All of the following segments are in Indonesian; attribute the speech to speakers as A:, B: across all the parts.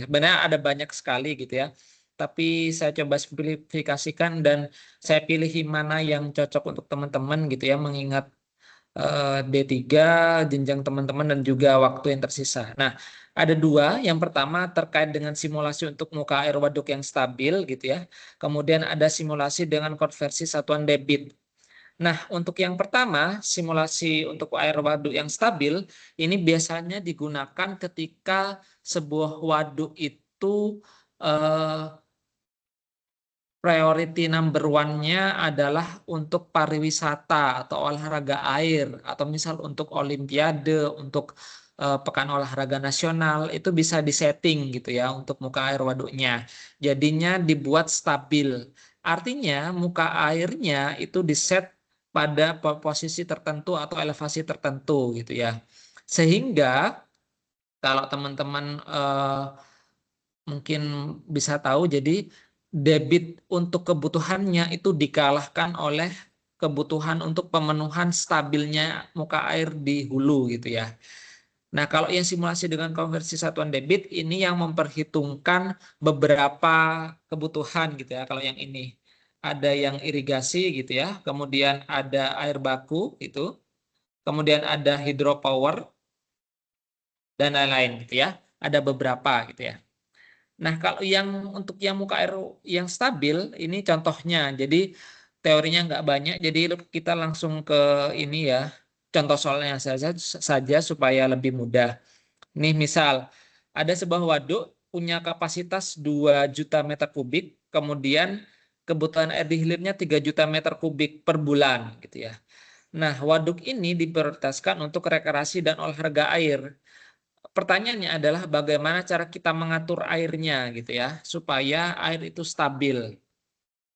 A: Sebenarnya ada banyak sekali gitu ya. Tapi saya coba simplifikasikan dan saya pilih mana yang cocok untuk teman-teman gitu ya, mengingat D3, jenjang teman-teman dan juga waktu yang tersisa. Nah, ada dua. Yang pertama terkait dengan simulasi untuk muka air waduk yang stabil gitu ya. Kemudian ada simulasi dengan konversi satuan debit. Nah, untuk yang pertama, simulasi untuk air waduk yang stabil, ini biasanya digunakan ketika sebuah waduk itu eh, priority number one-nya adalah untuk pariwisata atau olahraga air, atau misal untuk olimpiade, untuk pekan olahraga nasional, itu bisa disetting gitu ya untuk muka air waduknya. Jadinya dibuat stabil. Artinya muka airnya itu diset pada posisi tertentu atau elevasi tertentu gitu ya. Sehingga kalau teman-teman mungkin bisa tahu, jadi debit untuk kebutuhannya itu dikalahkan oleh kebutuhan untuk pemenuhan stabilnya muka air di hulu gitu ya. Nah, kalau yang simulasi dengan konversi satuan debit ini yang memperhitungkan beberapa kebutuhan gitu ya. Kalau yang ini ada yang irigasi gitu ya, kemudian ada air baku itu, kemudian ada hydropower dan lain-lain gitu ya. Ada beberapa gitu ya. Nah, kalau yang untuk yang muka air yang stabil, ini contohnya. Jadi teorinya nggak banyak, jadi kita langsung ke ini ya, contoh soalnya saja supaya lebih mudah. Nih misal, ada sebuah waduk punya kapasitas 2 juta meter kubik, kemudian kebutuhan air di hilirnya 3 juta meter kubik per bulan gitu ya. Nah, waduk ini diprioritaskan untuk rekreasi dan olahraga air. Pertanyaannya adalah bagaimana cara kita mengatur airnya gitu ya, supaya air itu stabil.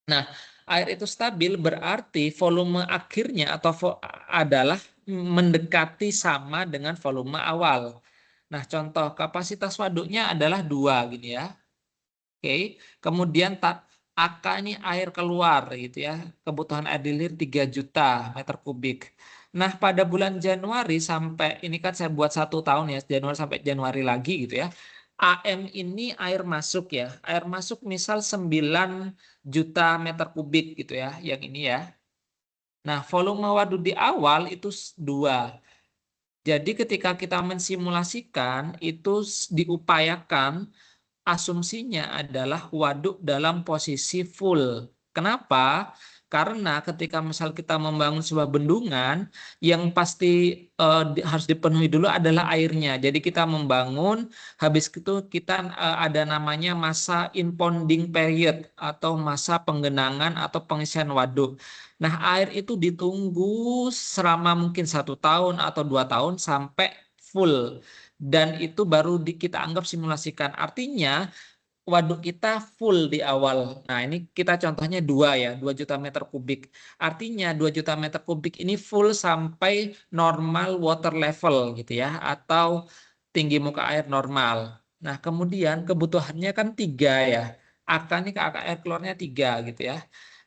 A: Nah, air itu stabil berarti volume akhirnya atau adalah mendekati sama dengan volume awal. Nah, contoh kapasitas waduknya adalah 2 gini ya. Oke, kemudian AK ini air keluar gitu ya. Kebutuhan air di hilir 3 juta meter kubik. Nah, pada bulan Januari sampai ini kan saya buat 1 tahun ya, Januari sampai Januari lagi gitu ya. AM ini air masuk ya. Air masuk misal 9 juta meter kubik gitu ya, yang ini ya. Nah, volume waduk di awal itu 2. Jadi ketika kita mensimulasikan itu diupayakan asumsinya adalah waduk dalam posisi full. Kenapa? Karena ketika misal kita membangun sebuah bendungan, yang pasti harus dipenuhi dulu adalah airnya. Jadi kita membangun, habis itu kita ada namanya masa impounding period atau masa penggenangan atau pengisian waduk. Nah, air itu ditunggu selama mungkin 1 tahun atau 2 tahun sampai full, dan itu baru kita anggap simulasikan. Artinya waduk kita full di awal. Nah, ini kita contohnya 2 ya, 2 juta meter kubik. Artinya 2 juta meter kubik ini full sampai normal water level gitu ya, atau tinggi muka air normal. Nah, kemudian kebutuhannya kan 3 ya. AK ini ke AK air keluarnya 3 gitu ya.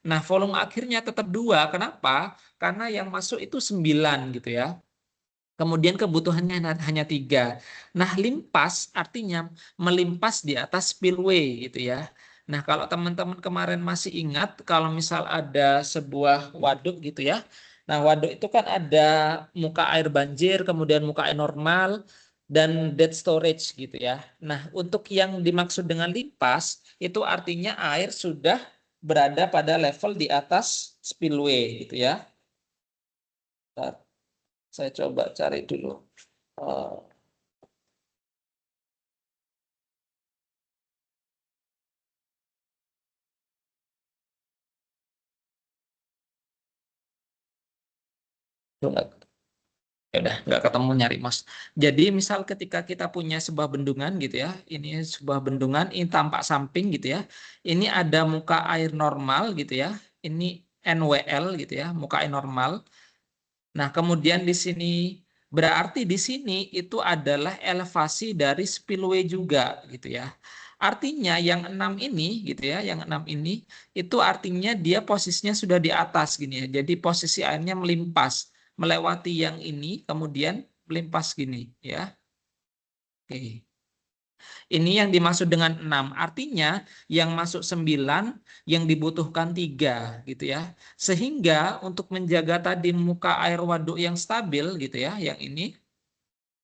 A: Nah, volume akhirnya tetap 2. Kenapa? Karena yang masuk itu 9 gitu ya. Kemudian kebutuhannya hanya 3. Nah, limpas artinya melimpas di atas spillway gitu ya. Nah, kalau teman-teman kemarin masih ingat, kalau misal ada sebuah waduk gitu ya. Nah, waduk itu kan ada muka air banjir, kemudian muka air normal, dan dead storage gitu ya. Nah, untuk yang dimaksud dengan limpas, itu artinya air sudah berada pada level di atas spillway gitu ya. Bentar, saya coba cari dulu. Eh, Ya udah nggak ketemu, nyari mas. Jadi misal ketika kita punya sebuah bendungan gitu ya, ini sebuah bendungan, ini tampak samping gitu ya, ini ada muka air normal gitu ya, ini NWL gitu ya, muka air normal. Nah, kemudian di sini berarti di sini itu adalah elevasi dari spillway juga gitu ya. Artinya yang 6 ini gitu ya, yang 6 ini itu artinya dia posisinya sudah di atas gini ya. Jadi posisi airnya melimpas melewati yang ini kemudian melimpas gini ya. Oke. Ini yang dimaksud dengan 6. Artinya yang masuk 9, yang dibutuhkan 3 gitu ya. Sehingga untuk menjaga tadi muka air waduk yang stabil gitu ya, yang ini.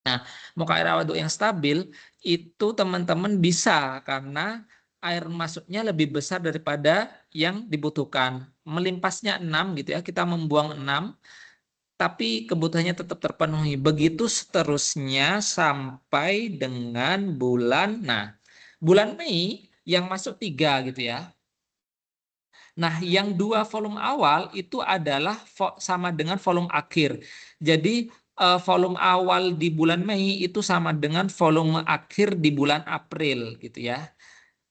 A: Nah, muka air waduk yang stabil itu teman-teman bisa karena air masuknya lebih besar daripada yang dibutuhkan. Melimpasnya 6 gitu ya, kita membuang 6 tapi kebutuhannya tetap terpenuhi. Begitu seterusnya sampai dengan bulan, nah, bulan Mei yang masuk 3 gitu ya. Nah, yang 2 volume awal itu adalah sama dengan volume akhir. Jadi volume awal di bulan Mei itu sama dengan volume akhir di bulan April gitu ya.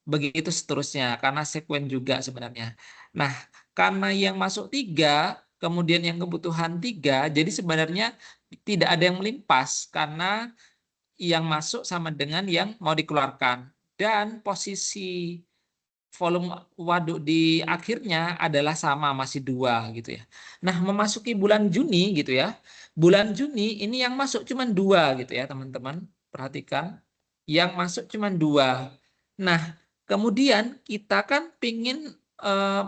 A: Begitu seterusnya karena sekuen juga sebenarnya. Nah, karena yang masuk 3, kemudian yang kebutuhan 3, jadi sebenarnya tidak ada yang melimpas karena yang masuk sama dengan yang mau dikeluarkan. Dan posisi volume waduk di akhirnya adalah sama, masih 2 gitu ya. Nah, memasuki bulan Juni gitu ya. Bulan Juni ini yang masuk cuma 2 gitu ya teman-teman. Perhatikan. Yang masuk cuma 2. Nah, kemudian kita kan pingin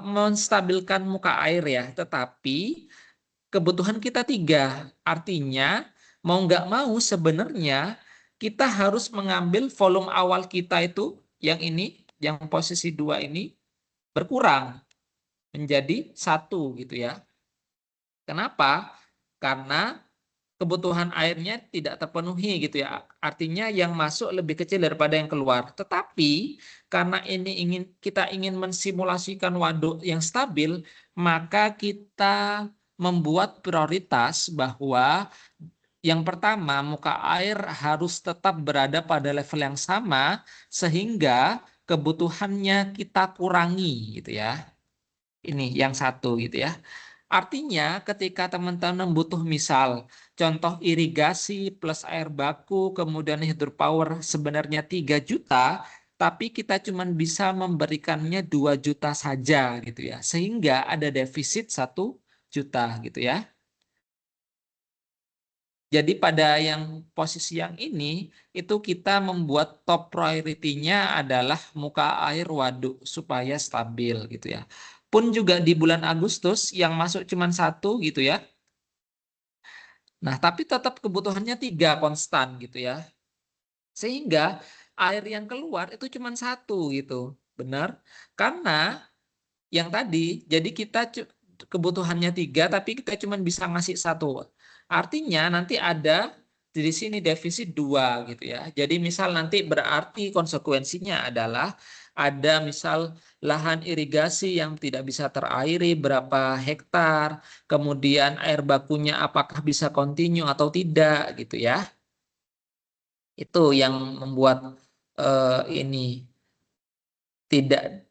A: menstabilkan muka air ya. Tetapi kebutuhan kita 3. Artinya mau nggak mau sebenarnya kita harus mengambil volume awal kita itu yang ini, yang posisi 2 ini berkurang menjadi 1 gitu ya. Kenapa? Karena kebutuhan airnya tidak terpenuhi gitu ya. Artinya yang masuk lebih kecil daripada yang keluar. Tetapi karena ini kita ingin mensimulasikan waduk yang stabil, maka kita membuat prioritas bahwa yang pertama, muka air harus tetap berada pada level yang sama sehingga kebutuhannya kita kurangi gitu ya. Ini yang satu gitu ya. Artinya ketika teman-teman butuh misal contoh irigasi plus air baku kemudian hydropower sebenarnya 3 juta tapi kita cuma bisa memberikannya 2 juta saja gitu ya. Sehingga ada defisit 1 juta gitu ya. Jadi pada yang posisi yang ini itu kita membuat top priority-nya adalah muka air waduk supaya stabil gitu ya. Pun juga di bulan Agustus yang masuk cuma 1 gitu ya. Nah, tapi tetap kebutuhannya 3 konstan gitu ya. Sehingga air yang keluar itu cuma 1 gitu. Benar? Karena yang tadi, jadi kita kebutuhannya 3 tapi kita cuma bisa ngasih 1. Artinya nanti ada di sini defisit 2 gitu ya. Jadi misal nanti berarti konsekuensinya adalah ada misal lahan irigasi yang tidak bisa terairi berapa hektar, kemudian air bakunya apakah bisa kontinu atau tidak gitu ya. Itu yang membuat ini tidak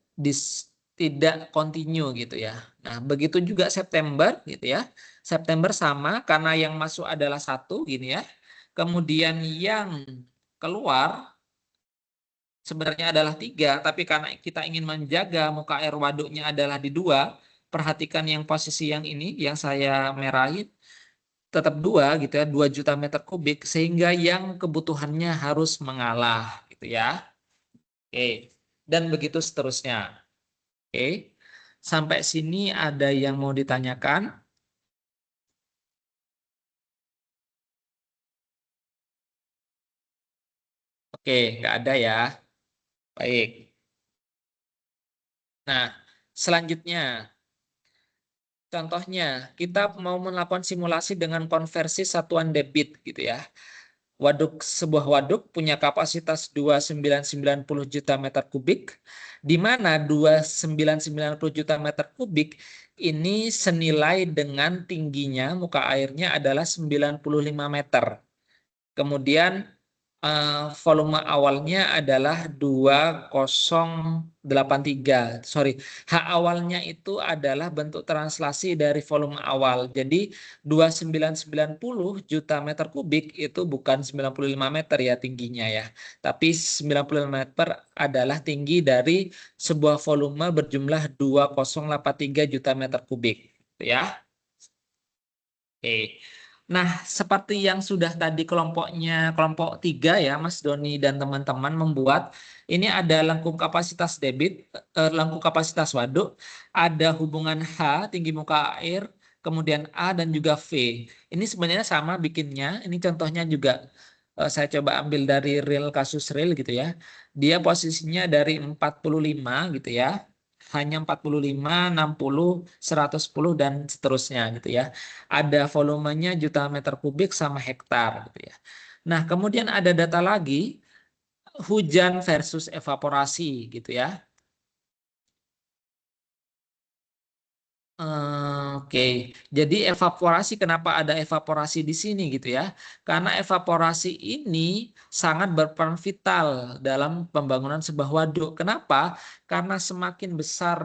A: tidak kontinu gitu ya. Nah, begitu juga September gitu ya. September sama karena yang masuk adalah 1 gini ya. Kemudian yang keluar sebenarnya adalah 3, tapi karena kita ingin menjaga muka air waduknya adalah di 2, perhatikan yang posisi yang ini yang saya merahin tetap 2 gitu ya, 2 juta meter kubik sehingga yang kebutuhannya harus mengalah gitu ya. Oke. Dan begitu seterusnya. Oke. Sampai sini ada yang mau ditanyakan? Oke, nggak ada ya. Baik. Nah, selanjutnya, contohnya kita mau melakukan simulasi dengan konversi satuan debit gitu ya. Sebuah waduk punya kapasitas 2.990 juta meter kubik, di mana 2.990 juta meter kubik ini senilai dengan tingginya muka airnya adalah 95 meter. Kemudian volume awalnya adalah 2083. Sorry, H awalnya itu adalah bentuk translasi dari volume awal. Jadi 2.990 juta meter kubik itu bukan 95 meter ya tingginya ya. Tapi 95 meter adalah tinggi dari sebuah volume berjumlah 2083 juta meter kubik. Ya. Oke. Nah, seperti yang sudah tadi kelompok 3 ya, Mas Doni dan teman-teman membuat, ini ada lengkung kapasitas debit, lengkung kapasitas waduk, ada hubungan H, tinggi muka air, kemudian A dan juga V. Ini sebenarnya sama bikinnya, ini contohnya juga saya coba ambil dari real kasus real gitu ya. Dia posisinya dari 45 gitu ya. Hanya 45, 60, 110 dan seterusnya gitu ya. Ada volumenya juta meter kubik sama hektar gitu ya. Nah, kemudian ada data lagi hujan versus evaporasi gitu ya. Oke, jadi evaporasi, kenapa ada evaporasi di sini gitu ya? Karena evaporasi ini sangat berperan vital dalam pembangunan sebuah waduk. Kenapa? Karena semakin besar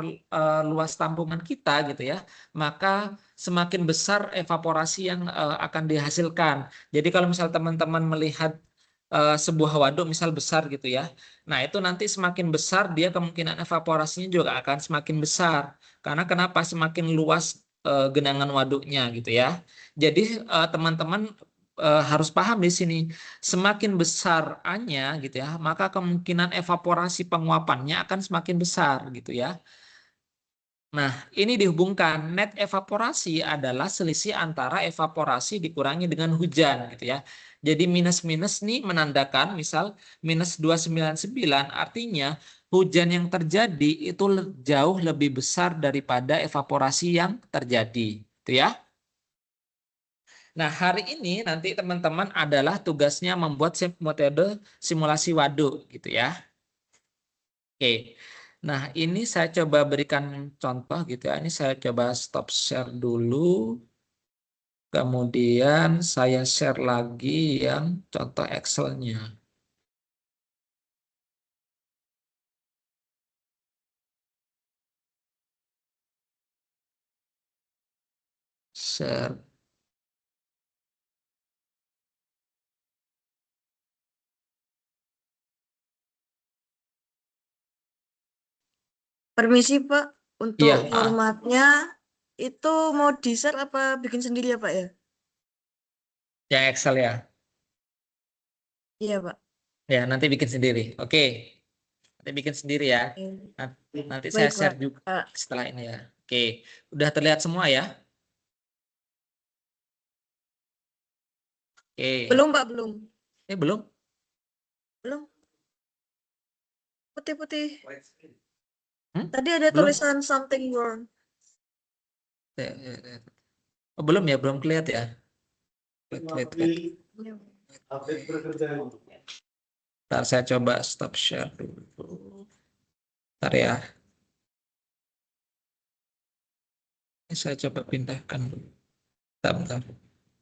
A: luas tampungan kita gitu ya, maka semakin besar evaporasi yang akan dihasilkan. Jadi kalau misal teman-teman melihat sebuah waduk misal besar gitu ya, nah itu nanti semakin besar dia kemungkinan evaporasinya juga akan semakin besar. Karena kenapa? Semakin luas genangan waduknya gitu ya. Jadi teman-teman harus paham di sini, semakin besar A-nya gitu ya, maka kemungkinan evaporasi penguapannya akan semakin besar gitu ya. Nah, ini dihubungkan net evaporasi adalah selisih antara evaporasi dikurangi dengan hujan gitu ya. Jadi minus-minus nih menandakan misal minus 299 artinya hujan yang terjadi itu jauh lebih besar daripada evaporasi yang terjadi gitu ya. Nah, hari ini nanti teman-teman adalah tugasnya membuat metode simulasi waduk gitu ya. Oke. Nah, ini saya coba berikan contoh gitu ya. Ini saya coba stop share dulu. Kemudian saya share lagi yang contoh Excel-nya. Share.
B: Permisi Pak, untuk
A: Iya,
B: formatnya itu mau di-share apa bikin sendiri ya Pak ya?
A: yang Excel ya.
B: Iya Pak.
A: Ya, nanti bikin sendiri. Oke, nanti bikin sendiri ya.
B: Oke.
A: Nanti saya
B: Baik
A: share juga
B: Pak.
A: setelah ini ya. Oke, udah terlihat semua ya? Oke.
B: Belum Pak, belum.
A: Belum?
B: Belum. Putih-putih.
A: Hmm?
B: Tadi ada
A: Belum?
B: tulisan something wrong.
A: Oh, belum ya, belum kelihatan ya. Wait.
B: Iya.
A: Ntar saya coba stop share dulu. Ntar ya. Ini saya coba pindahkan dulu. Bentar.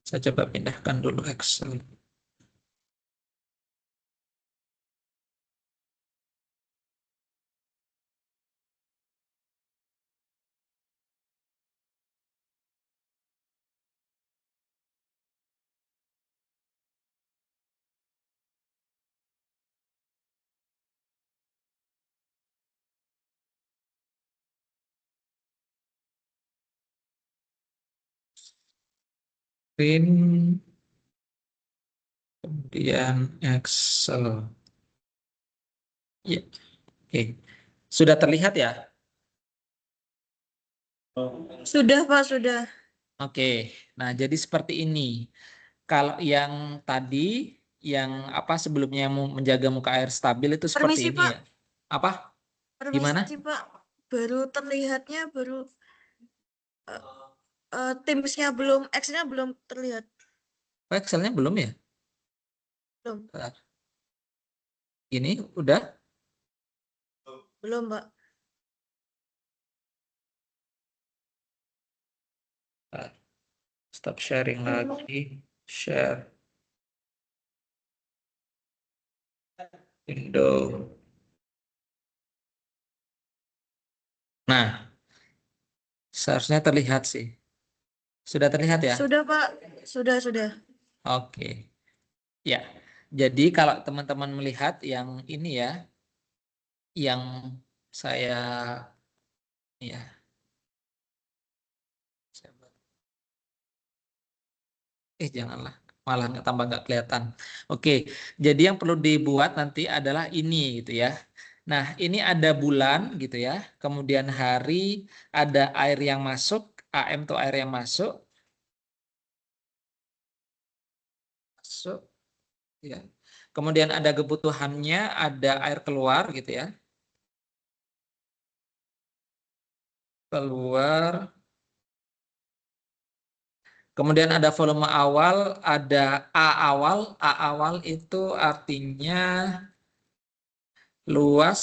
A: Saya coba pindahkan dulu Excel. Print, kemudian Excel. Ya, oke. Sudah terlihat ya?
B: Sudah Pak, sudah.
A: Oke. Nah, jadi seperti ini. Kalau yang tadi, yang apa sebelumnya yang menjaga muka air stabil itu seperti
B: Permisi
A: ini
B: Pak,
A: ya. Apa? Gimana?
B: permisi Pak. Baru terlihatnya baru eh, Teams-nya belum, X-nya belum terlihat.
A: Oh, Excelnya belum ya?
B: Belum.
A: Bentar. Ini udah?
B: Belum Pak.
A: Bentar. Stop sharing lagi. Share window. Nah, seharusnya terlihat sih. Sudah terlihat ya?
B: Sudah Pak. Sudah.
A: Oke. Ya. Jadi kalau teman-teman melihat yang ini ya, yang saya ya Janganlah, malah tambah nggak kelihatan. Oke, jadi yang perlu dibuat nanti adalah ini gitu ya. Nah, ini ada bulan gitu ya. Kemudian hari, ada air yang masuk, AM itu air yang masuk, ya. Kemudian ada kebutuhannya, ada air keluar gitu ya. Keluar. Kemudian ada volume awal, ada A awal. A awal itu artinya luas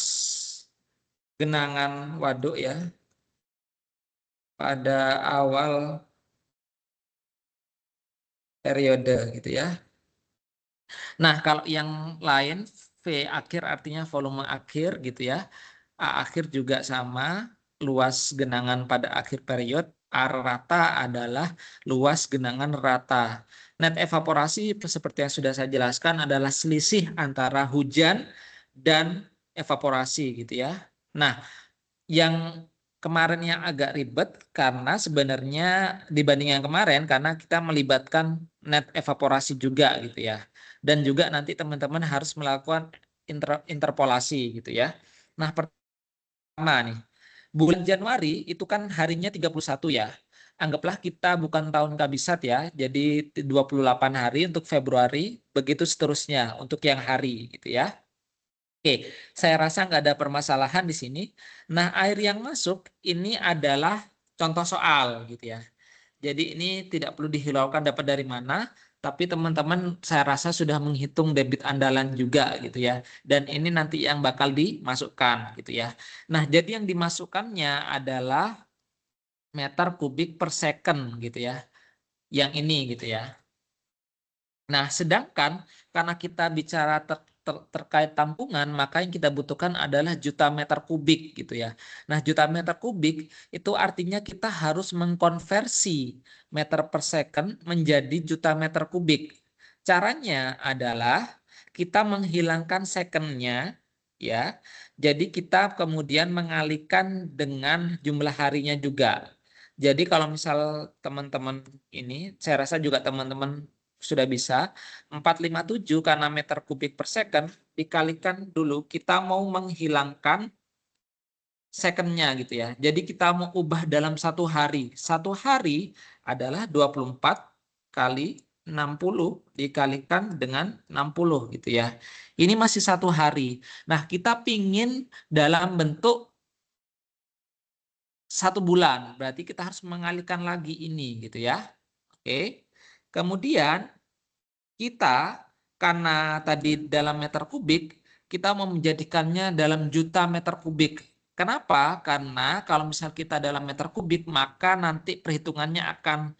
A: genangan waduk ya pada awal periode gitu ya. Nah, kalau yang lain V akhir artinya volume akhir gitu ya. A akhir juga sama, luas genangan pada akhir period. A rata adalah luas genangan rata. Net evaporasi seperti yang sudah saya jelaskan adalah selisih antara hujan dan evaporasi gitu ya. Nah, yang kemarin yang agak ribet karena sebenarnya dibanding yang kemarin karena kita melibatkan net evaporasi juga gitu ya. Dan juga nanti teman-teman harus melakukan interpolasi gitu ya. Nah, pertama nih, bulan Januari itu kan harinya 31 ya. Anggaplah kita bukan tahun kabisat ya, jadi 28 hari untuk Februari, begitu seterusnya untuk yang hari gitu ya. Oke, saya rasa nggak ada permasalahan di sini. Nah, air yang masuk ini adalah contoh soal gitu ya. Jadi ini tidak perlu dihiraukan dapat dari mana, tapi teman-teman saya rasa sudah menghitung debit andalan juga gitu ya. Dan ini nanti yang bakal dimasukkan gitu ya. Nah, jadi yang dimasukkannya adalah meter kubik per second gitu ya. Yang ini gitu ya. Nah, sedangkan karena kita bicara terkait tampungan, maka yang kita butuhkan adalah juta meter kubik gitu ya. Nah, juta meter kubik itu artinya kita harus mengkonversi meter per second menjadi juta meter kubik. Caranya adalah kita menghilangkan secondnya ya. Jadi kita kemudian mengalihkan dengan jumlah harinya juga. Jadi kalau misal teman-teman ini, saya rasa juga teman-teman sudah bisa 457 karena meter kubik per second dikalikan dulu kita mau menghilangkan secondnya gitu ya. Jadi kita mau ubah dalam satu hari. Satu hari adalah 24 kali 60 dikalikan dengan 60 gitu ya. Ini masih satu hari. Nah, kita pingin dalam bentuk satu bulan. Berarti kita harus mengalihkan lagi ini gitu ya. Oke. Kemudian kita karena tadi dalam meter kubik, kita mau menjadikannya dalam juta meter kubik. Kenapa? Karena kalau misal kita dalam meter kubik, maka nanti perhitungannya akan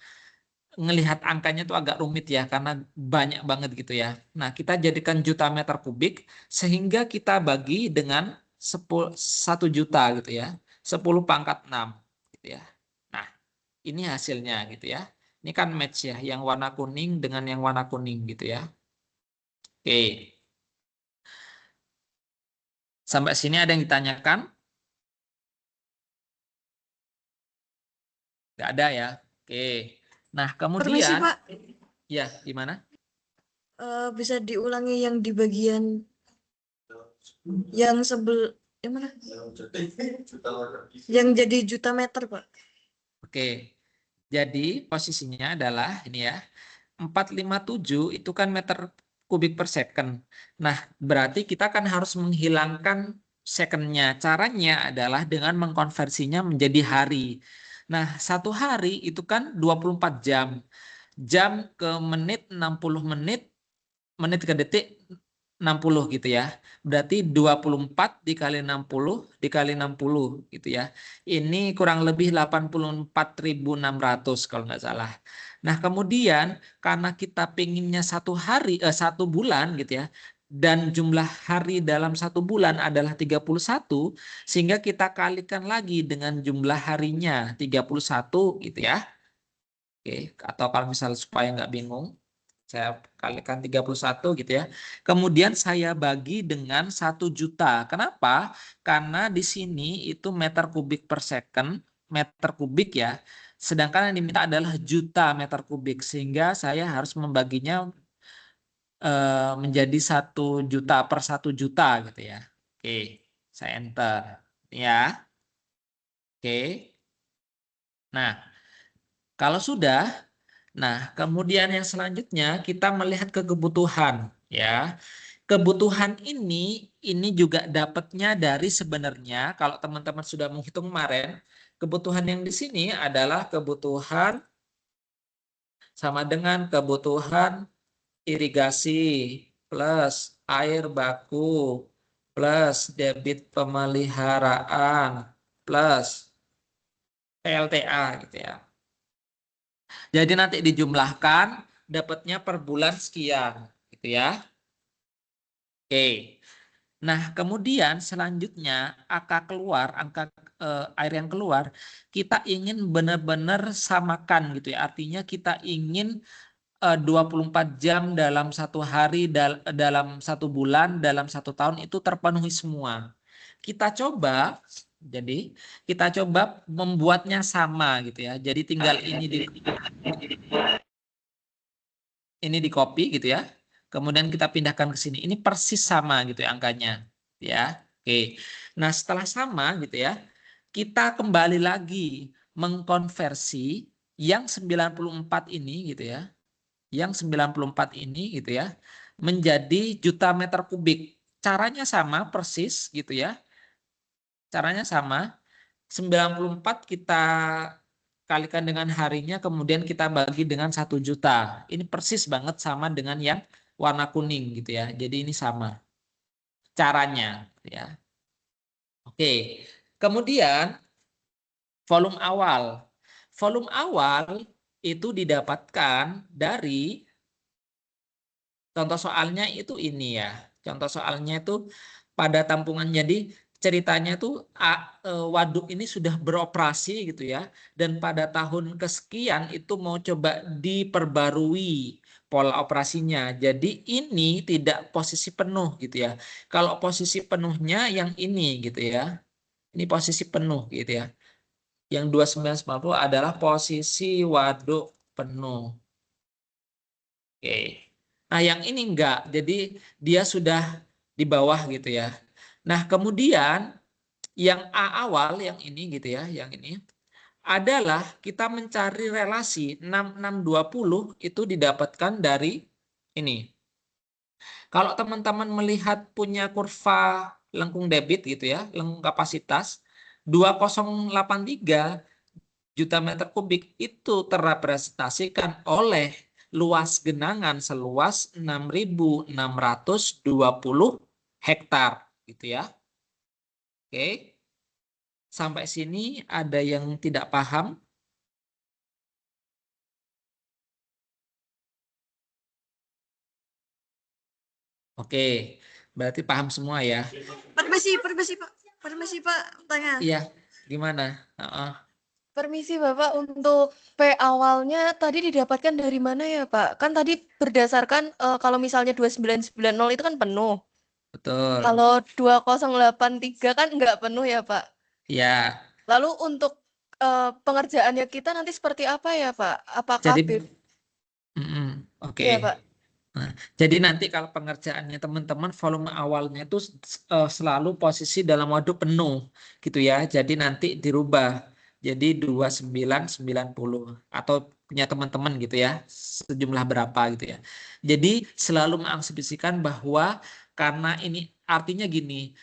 A: ngelihat angkanya itu agak rumit ya, karena banyak banget gitu ya. Nah, kita jadikan juta meter kubik, sehingga kita bagi dengan 1 juta gitu ya. 10 pangkat 6 gitu ya. Nah, ini hasilnya gitu ya. Ini kan match ya, yang warna kuning dengan yang warna kuning gitu ya. Oke, sampai sini ada yang ditanyakan? Nggak ada ya. Oke. Nah,
B: Permisi
A: kemudian,
B: Pak,
A: ya gimana?
B: bisa diulangi yang di bagian yang yang mana? Yang jadi juta meter Pak.
A: Oke, jadi posisinya adalah ini ya, 457 itu kan meter kubik per second. Nah, berarti kita kan harus menghilangkan secondnya. Caranya adalah dengan mengkonversinya menjadi hari. Nah, satu hari itu kan 24 jam. Jam ke menit 60 menit, menit ke detik 60 gitu ya. Berarti 24 dikali 60 dikali 60 gitu ya. Ini kurang lebih 84.600 kalau nggak salah. Nah, kemudian karena kita pinginnya satu bulan gitu ya. Dan jumlah hari dalam satu bulan adalah 31, sehingga kita kalikan lagi dengan jumlah harinya 31 gitu ya. Oke, atau kalau misal supaya nggak bingung, saya kalikan 31 gitu ya. Kemudian saya bagi dengan 1 juta. Kenapa? Karena di sini itu meter kubik per second, meter kubik ya. Sedangkan yang diminta adalah juta meter kubik, sehingga saya harus membaginya menjadi 1 juta per 1 juta gitu ya. Oke, saya enter ya. Oke. Nah, kalau sudah, nah kemudian yang selanjutnya kita melihat ke kebutuhan ya. Kebutuhan ini juga dapatnya dari sebenarnya kalau teman-teman sudah menghitung kemarin, kebutuhan yang di sini adalah kebutuhan sama dengan kebutuhan irigasi plus air baku plus debit pemeliharaan plus PLTA gitu ya. Jadi nanti dijumlahkan dapatnya per bulan sekian gitu ya. Oke. Nah, kemudian selanjutnya angka air yang keluar, kita ingin benar-benar samakan gitu ya. Artinya kita ingin 24 jam dalam 1 hari, dalam 1 bulan, dalam 1 tahun itu terpenuhi semua. Jadi kita coba membuatnya sama gitu ya. Jadi tinggal ini di copy gitu ya. Kemudian kita pindahkan ke sini. Ini persis sama gitu ya angkanya. Ya. Oke. Nah, setelah sama gitu ya, kita kembali lagi mengkonversi yang 94 ini gitu ya. Yang 94 ini gitu ya menjadi juta meter kubik. Caranya sama persis gitu ya. Caranya sama. 94 kita kalikan dengan harinya, kemudian kita bagi dengan 1 juta. Ini persis banget sama dengan yang warna kuning gitu ya. Jadi ini sama caranya ya. Oke. Kemudian volume awal. Volume awal itu didapatkan dari contoh soalnya itu ini ya. Contoh soalnya itu pada tampungan. Jadi ceritanya itu waduk ini sudah beroperasi gitu ya. Dan pada tahun kesekian itu mau coba diperbarui pola operasinya. Jadi ini tidak posisi penuh gitu ya. Kalau posisi penuhnya yang ini gitu ya. Ini posisi penuh gitu ya. Yang 2990 adalah posisi waduk penuh. Oke. Nah, yang ini enggak. Jadi dia sudah di bawah gitu ya. Nah, kemudian yang A awal yang ini gitu ya, yang ini adalah kita mencari relasi 6620 itu didapatkan dari ini. Kalau teman-teman melihat punya kurva lengkung debit gitu ya, lengkung kapasitas 2083 juta meter kubik itu terrepresentasikan oleh luas genangan seluas 6.620 hektar gitu ya. Oke. Sampai sini ada yang tidak paham? Oke. Berarti paham semua ya.
B: Permisi Pak, tanya.
A: Iya, gimana? Heeh.
C: Permisi Bapak, untuk P awalnya tadi didapatkan dari mana ya Pak? Kan tadi berdasarkan kalau misalnya 2990 itu kan penuh.
A: Betul.
C: Kalau 2083 kan nggak penuh ya Pak.
A: Ya.
C: Lalu untuk pengerjaannya kita nanti seperti apa ya Pak? Apakah
A: Jadi oke.
C: Iya Pak.
A: Nah, jadi nanti kalau pengerjaannya teman-teman volume awalnya itu selalu posisi dalam waduk penuh gitu ya. Jadi nanti dirubah jadi 2990 atau punya teman-teman gitu ya. Sejumlah berapa gitu ya. Jadi selalu mengasumsikan bahwa karena ini artinya gini,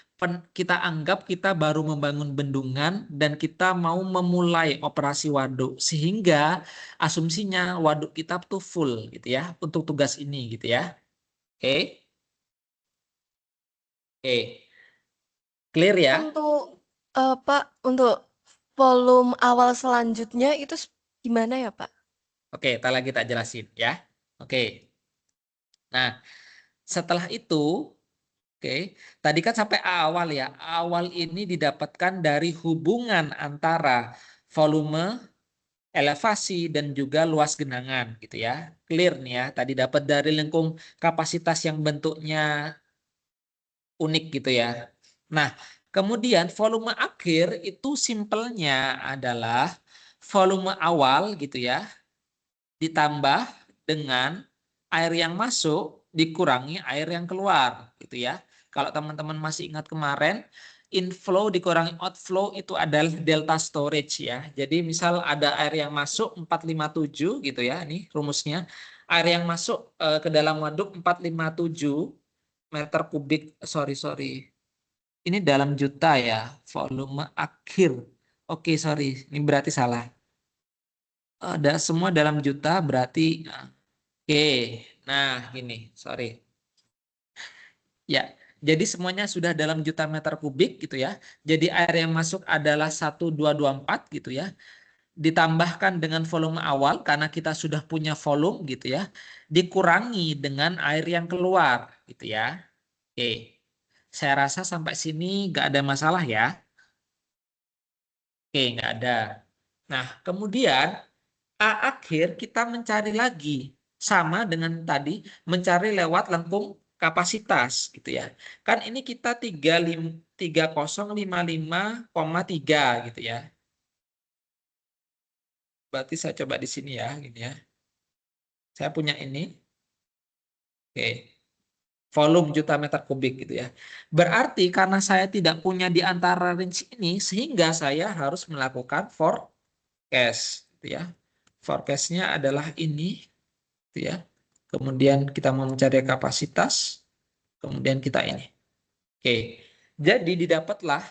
A: kita anggap kita baru membangun bendungan dan kita mau memulai operasi waduk sehingga asumsinya waduk kita tuh full gitu ya untuk tugas ini gitu ya. Oke. Oke. Clear ya?
C: Untuk Pak, untuk volume awal selanjutnya itu gimana ya Pak?
A: Oke, kita jelasin ya. Oke. Nah, setelah itu, oke, tadi kan sampai awal ya. Awal ini didapatkan dari hubungan antara volume, elevasi, dan juga luas genangan gitu ya. Clear nih ya. Tadi dapat dari lengkung kapasitas yang bentuknya unik gitu ya. Nah, kemudian volume akhir itu simpelnya adalah volume awal gitu ya, ditambah dengan air yang masuk dikurangi air yang keluar gitu ya. Kalau teman-teman masih ingat kemarin, inflow dikurangi outflow itu adalah delta storage ya. Jadi misal ada air yang masuk 457 gitu ya, ini rumusnya. Air yang masuk ke dalam waduk 457 meter kubik, sorry. Ini dalam juta ya, volume akhir. Oke, sorry, ini berarti salah. Ada semua dalam juta berarti oke. Nah, gini, sorry. Ya, jadi semuanya sudah dalam juta meter kubik gitu ya. Jadi air yang masuk adalah 1224 gitu ya. Ditambahkan dengan volume awal karena kita sudah punya volume gitu ya. Dikurangi dengan air yang keluar gitu ya. Oke. Saya rasa sampai sini nggak ada masalah ya. Oke, nggak ada. Nah, kemudian A akhir kita mencari lagi. Sama dengan tadi, mencari lewat lengkung kapasitas gitu ya. Kan ini kita 3055,3 gitu ya. Berarti saya coba di sini ya, gini ya. Saya punya ini. Oke. Volume juta meter kubik gitu ya. Berarti karena saya tidak punya di antara range ini, sehingga saya harus melakukan forecast gitu ya. Forecast-nya adalah ini gitu ya. Kemudian kita mau mencari kapasitas, kemudian kita ini. Oke. Jadi didapatlah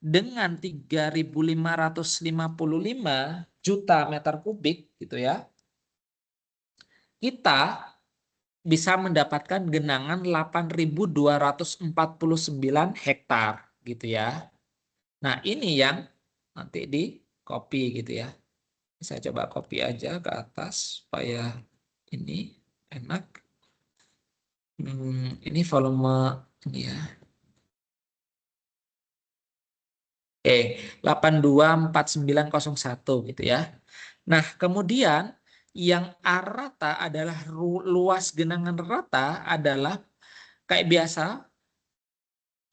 A: dengan 3.555 juta meter kubik gitu ya. Kita bisa mendapatkan genangan 8.249 hektar gitu ya. Nah, ini yang nanti di copy gitu ya. Saya coba copy aja ke atas supaya ini enak. Ini volume ini ya. Oke, 824901 gitu ya. Nah, kemudian yang A rata adalah luas genangan rata adalah kayak biasa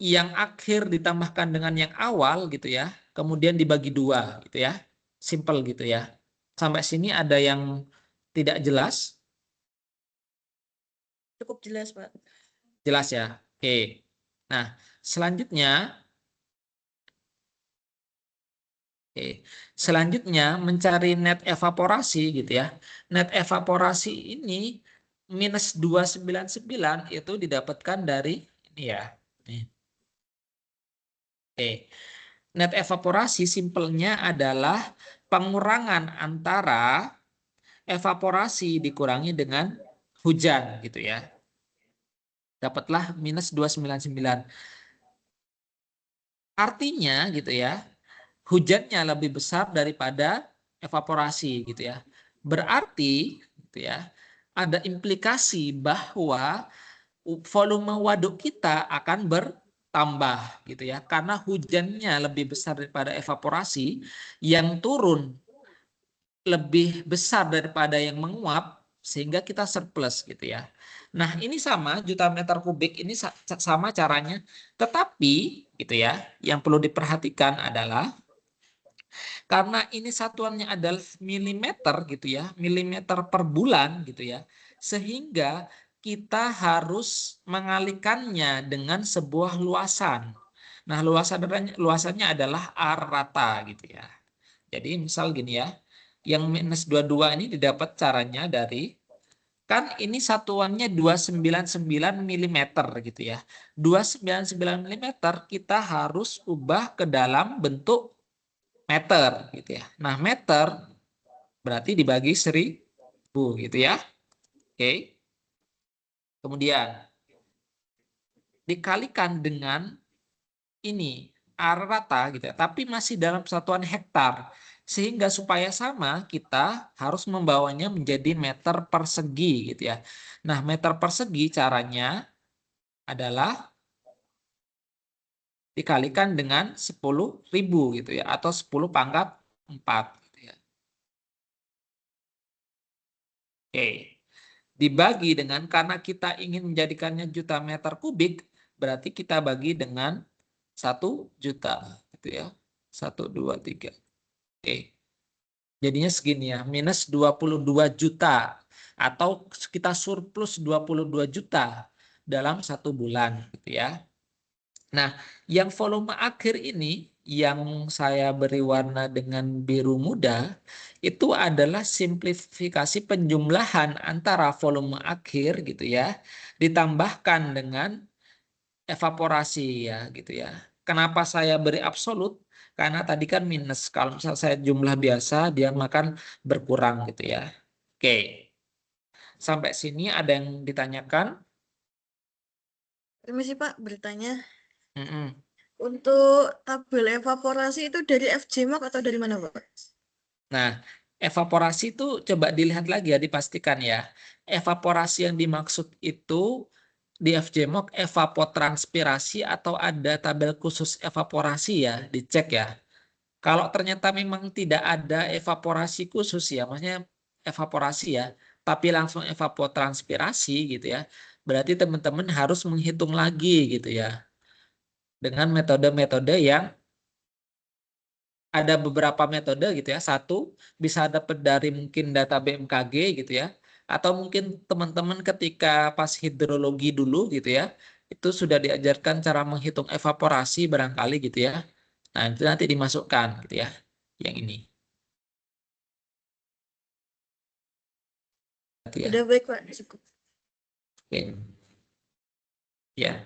A: yang akhir ditambahkan dengan yang awal gitu ya. Kemudian dibagi dua gitu ya. Simple gitu ya. Sampai sini ada yang tidak jelas?
B: Cukup jelas, Pak.
A: Jelas ya. Oke. Nah, selanjutnya Selanjutnya mencari net evaporasi gitu ya. Net evaporasi ini minus 299 itu didapatkan dari ini ya. Nih. Oke. Net evaporasi simpelnya adalah pengurangan antara evaporasi dikurangi dengan hujan gitu ya. Dapatlah minus 299. Artinya gitu ya, hujannya lebih besar daripada evaporasi gitu ya. Berarti gitu ya, ada implikasi bahwa volume waduk kita akan bertambah gitu ya. Karena hujannya lebih besar daripada evaporasi, yang turun lebih besar daripada yang menguap sehingga kita surplus gitu ya. Nah, ini sama juta meter kubik ini sama caranya, tetapi gitu ya, yang perlu diperhatikan adalah karena ini satuannya adalah milimeter gitu ya, milimeter per bulan gitu ya, sehingga kita harus mengalihkannya dengan sebuah luasan. Nah, luasannya adalah A rata gitu ya. Jadi misal gini ya, yang minus 22 ini didapat caranya dari, kan ini satuannya 299 mm gitu ya. 299 mm kita harus ubah ke dalam bentuk meter gitu ya. Nah, meter berarti dibagi 1000 gitu ya. Oke. Kemudian dikalikan dengan ini arah rata gitu ya, tapi masih dalam satuan hektar. Sehingga supaya sama kita harus membawanya menjadi meter persegi gitu ya. Nah, meter persegi caranya adalah dikalikan dengan 10.000 gitu ya, atau 10 pangkat 4 gitu ya. Oke. Dibagi dengan, karena kita ingin menjadikannya juta meter kubik, berarti kita bagi dengan 1 juta gitu ya. 1, 2, 3. Oke. Jadinya segini ya, minus 22 juta atau kita surplus 22 juta dalam 1 bulan gitu ya. Nah, yang volume akhir ini yang saya beri warna dengan biru muda itu adalah simplifikasi penjumlahan antara volume akhir gitu ya ditambahkan dengan evaporasi ya gitu ya. Kenapa saya beri absolut? Karena tadi kan minus. Kalau misalnya saya jumlah biasa, dia makan berkurang gitu ya. Oke. Sampai sini ada yang ditanyakan?
B: Permisi Pak, bertanya.
A: Mm-mm.
B: Untuk tabel evaporasi itu dari FJMOC atau dari mana Pak?
A: Nah, evaporasi itu coba dilihat lagi ya, dipastikan ya. Evaporasi yang dimaksud itu di FJMOC evapotranspirasi atau ada tabel khusus evaporasi ya, dicek ya. Kalau ternyata memang tidak ada evaporasi khusus ya, maksudnya evaporasi ya, tapi langsung evapotranspirasi gitu ya, berarti teman-teman harus menghitung lagi gitu ya, dengan metode-metode yang ada beberapa metode gitu ya. Satu, bisa dapat dari mungkin data BMKG gitu ya, atau mungkin teman-teman ketika pas hidrologi dulu gitu ya, itu sudah diajarkan cara menghitung evaporasi barangkali gitu ya. Nah, itu nanti dimasukkan gitu ya, yang ini. Gitu ya.
B: Sudah baik Pak, cukup.
A: Oke. Ya.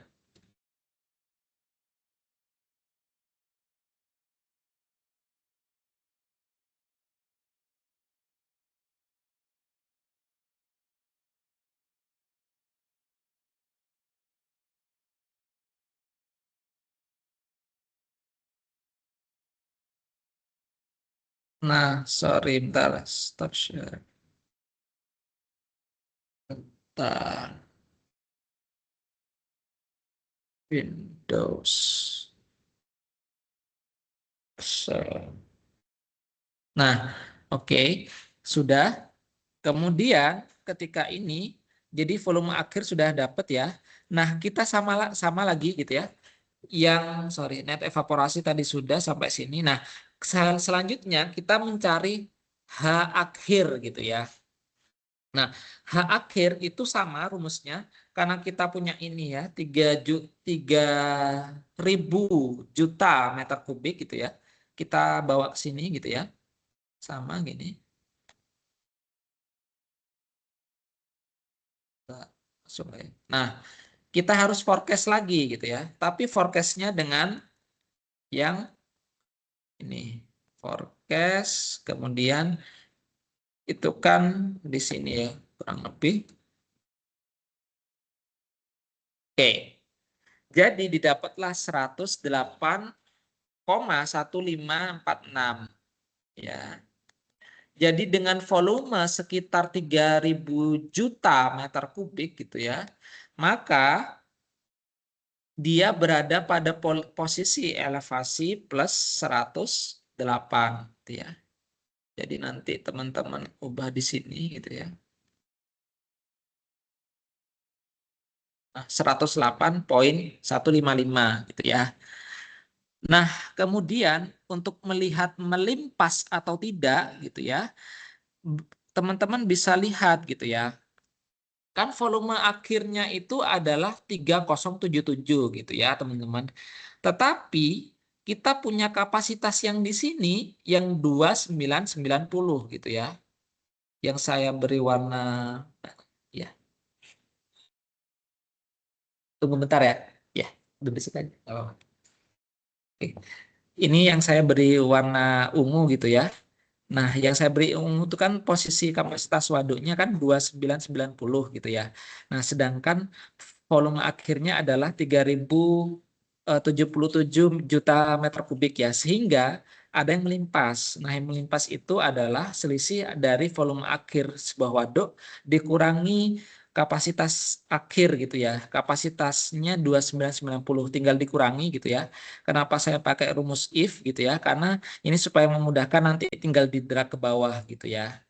A: Nah, sorry, bentar. Stop share. Bentar. Windows. Nah, oke. Sudah. Kemudian ketika ini, jadi volume akhir sudah dapat ya. Nah, kita sama lagi gitu ya. Yang, sorry, net evaporasi tadi sudah sampai sini. Nah, selanjutnya kita mencari H akhir gitu ya. Nah, H akhir itu sama rumusnya karena kita punya ini ya 3.000 juta meter kubik gitu ya. Kita bawa ke sini gitu ya. Sama gini. Nah, kita harus forecast lagi gitu ya. Tapi forecastnya dengan yang ini. Forecast, kemudian itu kan di sini ya, kurang lebih. Oke. Jadi didapatlah 108,1546 ya. Jadi dengan volume sekitar 3.000 juta meter kubik gitu ya. Maka dia berada pada posisi elevasi plus 108 gitu ya. Jadi nanti teman-teman ubah di sini gitu ya. Nah, 108,155 gitu ya. Nah, kemudian untuk melihat melimpas atau tidak gitu ya, teman-teman bisa lihat gitu ya. Kan volume akhirnya itu adalah 3.077 gitu ya, teman-teman. Tetapi kita punya kapasitas yang di sini yang 2.990 gitu ya. Yang saya beri warna ya. Tunggu bentar ya. Ya, udah besok aja. Oh. Oke. Ini yang saya beri warna ungu gitu ya. Nah, yang saya beri ungu itu kan posisi kapasitas waduknya kan 2.990 gitu ya. Nah, sedangkan volume akhirnya adalah 3.077 juta meter kubik ya. Sehingga ada yang melimpas. Nah, yang melimpas itu adalah selisih dari volume akhir sebuah waduk dikurangi kapasitas akhir gitu ya. Kapasitasnya 2.990 tinggal dikurangi gitu ya. Kenapa saya pakai rumus if gitu ya? Karena ini supaya memudahkan nanti tinggal di drag ke bawah gitu ya.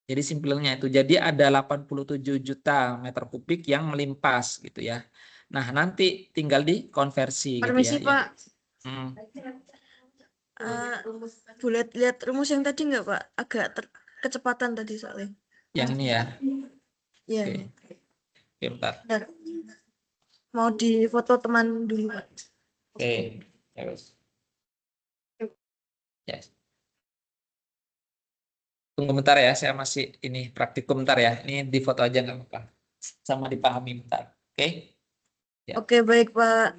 A: Jadi simpelnya itu. Jadi ada 87 juta meter kubik yang melimpas gitu ya. Nah, nanti tinggal dikonversi gitu ya.
B: Permisi Pak.
A: Hmm.
B: Boleh lihat rumus yang tadi nggak Pak? Agak kecepatan tadi soalnya.
A: Yang ini ya.
B: Iya.
A: Oke. Oke, bentar.
B: Bentar. Mau di foto teman dulu Pak.
A: Oke. Ya, wes. Ya. Tunggu bentar ya, saya masih ini praktikum bentar ya. Ini di foto aja nggak apa-apa. Sama dipahami bentar. Oke. Ya.
B: Oke, baik Pak.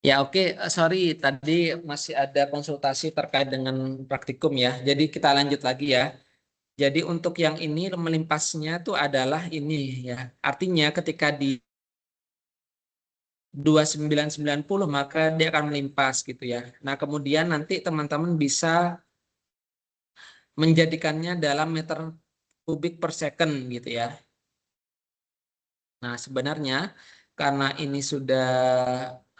A: Ya oke, sorry tadi masih ada konsultasi terkait dengan praktikum ya. Jadi kita lanjut lagi ya. Jadi untuk yang ini melimpasnya tuh adalah ini ya. Artinya ketika di 2990 maka dia akan melimpas gitu ya. Nah, kemudian nanti teman-teman bisa menjadikannya dalam meter kubik per second gitu ya. Nah, sebenarnya karena ini sudah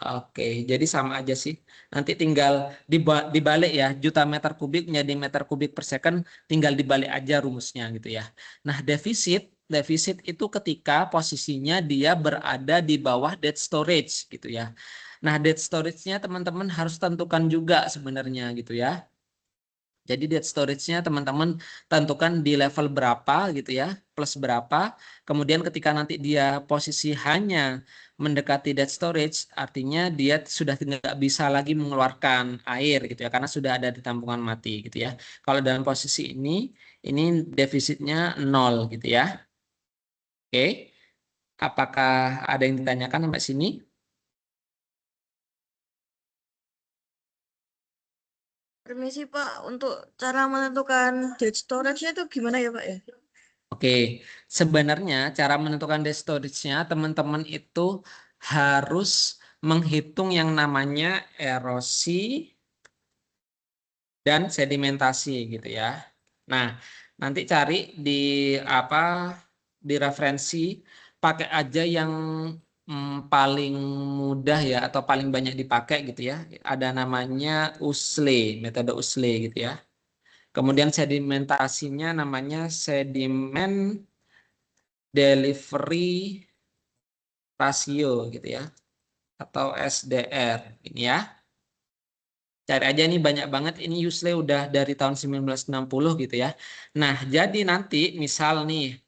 A: oke, jadi sama aja sih. Nanti tinggal dibalik ya, juta meter kubik menjadi meter kubik per second, tinggal dibalik aja rumusnya gitu ya. Nah, defisit itu ketika posisinya dia berada di bawah dead storage gitu ya. Nah, dead storage-nya teman-teman harus tentukan juga sebenarnya gitu ya. Jadi dead storage-nya teman-teman tentukan di level berapa gitu ya, plus berapa. Kemudian ketika nanti dia posisi hanya mendekati dead storage, artinya dia sudah tidak bisa lagi mengeluarkan air gitu ya, karena sudah ada di tampungan mati gitu ya. Kalau dalam posisi ini defisitnya 0 gitu ya. Oke, apakah ada yang ditanyakan sampai sini?
B: Permisi Pak, untuk cara menentukan dead storage-nya itu gimana ya Pak ya?
A: Oke, sebenarnya cara menentukan dead storage-nya teman-teman itu harus menghitung yang namanya erosi dan sedimentasi gitu ya. Nah, nanti cari di apa di referensi pakai aja yang paling mudah ya atau paling banyak dipakai gitu ya. Ada namanya USLE, metode USLE gitu ya. Kemudian sedimentasinya namanya sedimen delivery rasio gitu ya atau SDR ini ya. Cari aja nih banyak banget ini Yusle udah dari tahun 1960 gitu ya. Nah, jadi nanti misal nih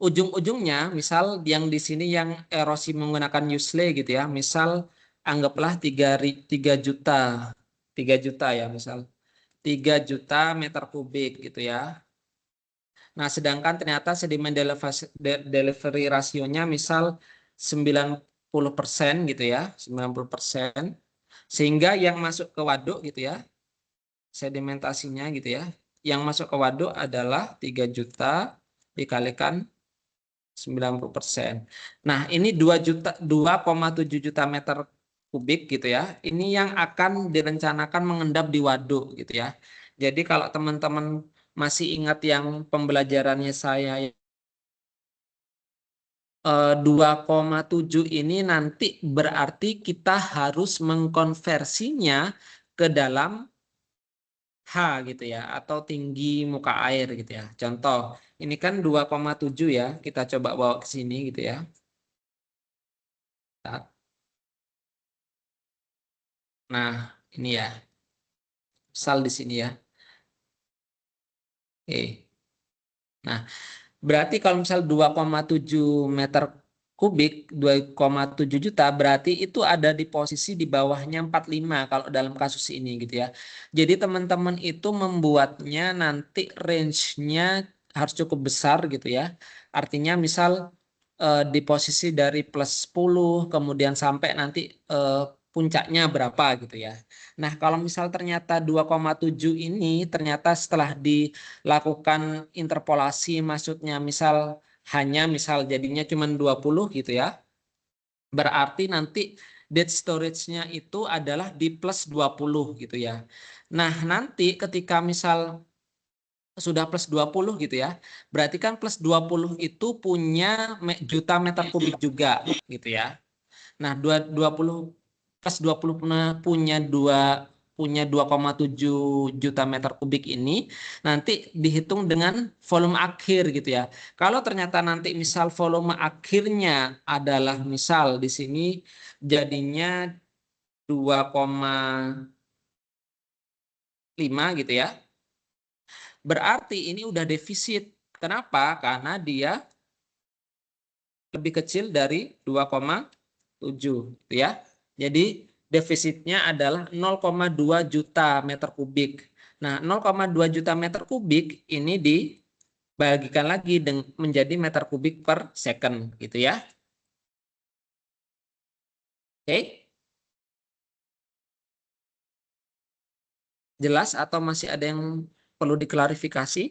A: ujung-ujungnya misal yang di sini yang erosi menggunakan Yusle gitu ya. Misal anggaplah 3 juta. 3 juta ya misal. 3 juta meter kubik gitu ya. Nah, sedangkan ternyata sedimen delivery rasionya misal 90% gitu ya, 90%. Sehingga yang masuk ke waduk gitu ya, sedimentasinya gitu ya, yang masuk ke waduk adalah 3 juta dikalikan 90%. Nah, ini 2 juta 2,7 juta meter kubik gitu ya. Ini yang akan direncanakan mengendap di waduk gitu ya. Jadi kalau teman-teman masih ingat yang pembelajarannya saya 2,7 ini nanti berarti kita harus mengkonversinya ke dalam H gitu ya atau tinggi muka air gitu ya. Contoh, ini kan 2,7 ya, kita coba bawa ke sini gitu ya. Nah, ini ya. Misal di sini ya. Oke. Nah, berarti kalau misal 2,7 meter kubik, 2,7 juta, berarti itu ada di posisi di bawahnya 45 kalau dalam kasus ini gitu ya. Jadi teman-teman itu membuatnya nanti range-nya harus cukup besar gitu ya. Artinya misal di posisi dari plus 10 kemudian sampai nanti puncaknya berapa gitu ya. Nah, kalau misal ternyata 2,7 ini ternyata setelah dilakukan interpolasi maksudnya misal hanya misal jadinya cuma 20 gitu ya. Berarti nanti dead storage-nya itu adalah di plus 20 gitu ya. Nah, nanti ketika misal sudah plus 20 gitu ya. Berarti kan plus 20 itu punya juta meter kubik juga gitu ya. Nah, 20 plus 20 punya 2,7 juta meter kubik ini nanti dihitung dengan volume akhir gitu ya. Kalau ternyata nanti misal volume akhirnya adalah misal di sini jadinya 2,5 gitu ya. Berarti ini udah defisit. Kenapa? Karena dia lebih kecil dari 2,7 gitu ya. Jadi defisitnya adalah 0,2 juta meter kubik. Nah, 0,2 juta meter kubik ini dibagikan lagi menjadi meter kubik per second gitu ya. Oke. Jelas atau masih ada yang perlu diklarifikasi?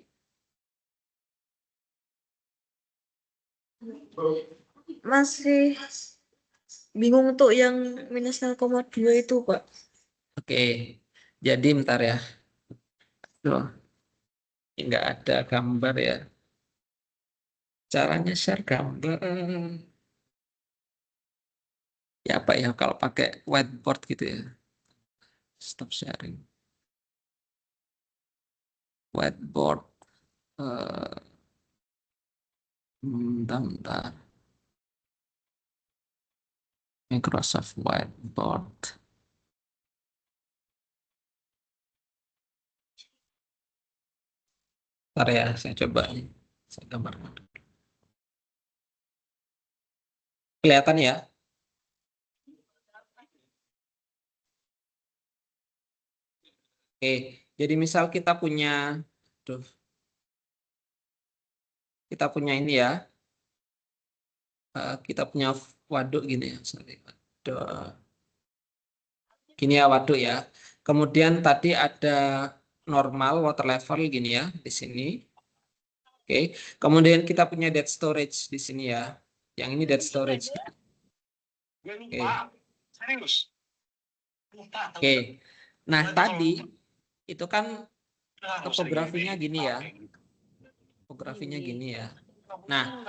B: Masih bingung untuk yang minus 0,2 itu, Pak.
A: Oke, jadi bentar ya. Loh, ini nggak ada gambar ya. Caranya share gambar. Ya apa ya kalau pakai whiteboard gitu ya. Stop sharing. Whiteboard. Bentar, bentar. Microsoft Whiteboard. Bentar ya, saya coba nih. Saya gambarkan. Kelihatan ya? Oke, jadi misal kita punya ini ya, kita punya waduk gini ya, sorry, waduk, gini ya waduk ya. Kemudian tadi ada normal water level gini ya di sini. Oke, kemudian kita punya dead storage di sini ya. Yang ini dead storage. Oke. Oke. Nah tadi itu kan topografinya gini ya. Topografinya gini ya. Nah,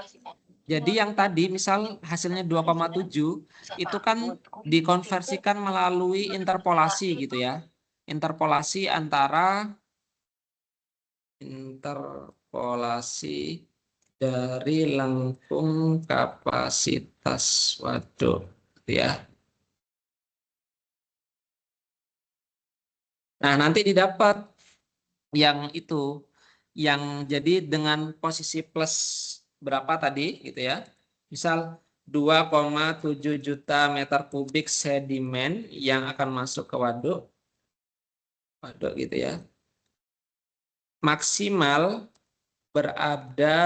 A: jadi yang tadi misal hasilnya 2,7 itu kan dikonversikan melalui interpolasi gitu ya. Interpolasi dari lengkung kapasitas waduk gitu ya. Nah, nanti didapat yang itu yang jadi dengan posisi plus berapa tadi gitu ya. Misal 2,7 juta meter kubik sedimen yang akan masuk ke waduk gitu ya. Maksimal berada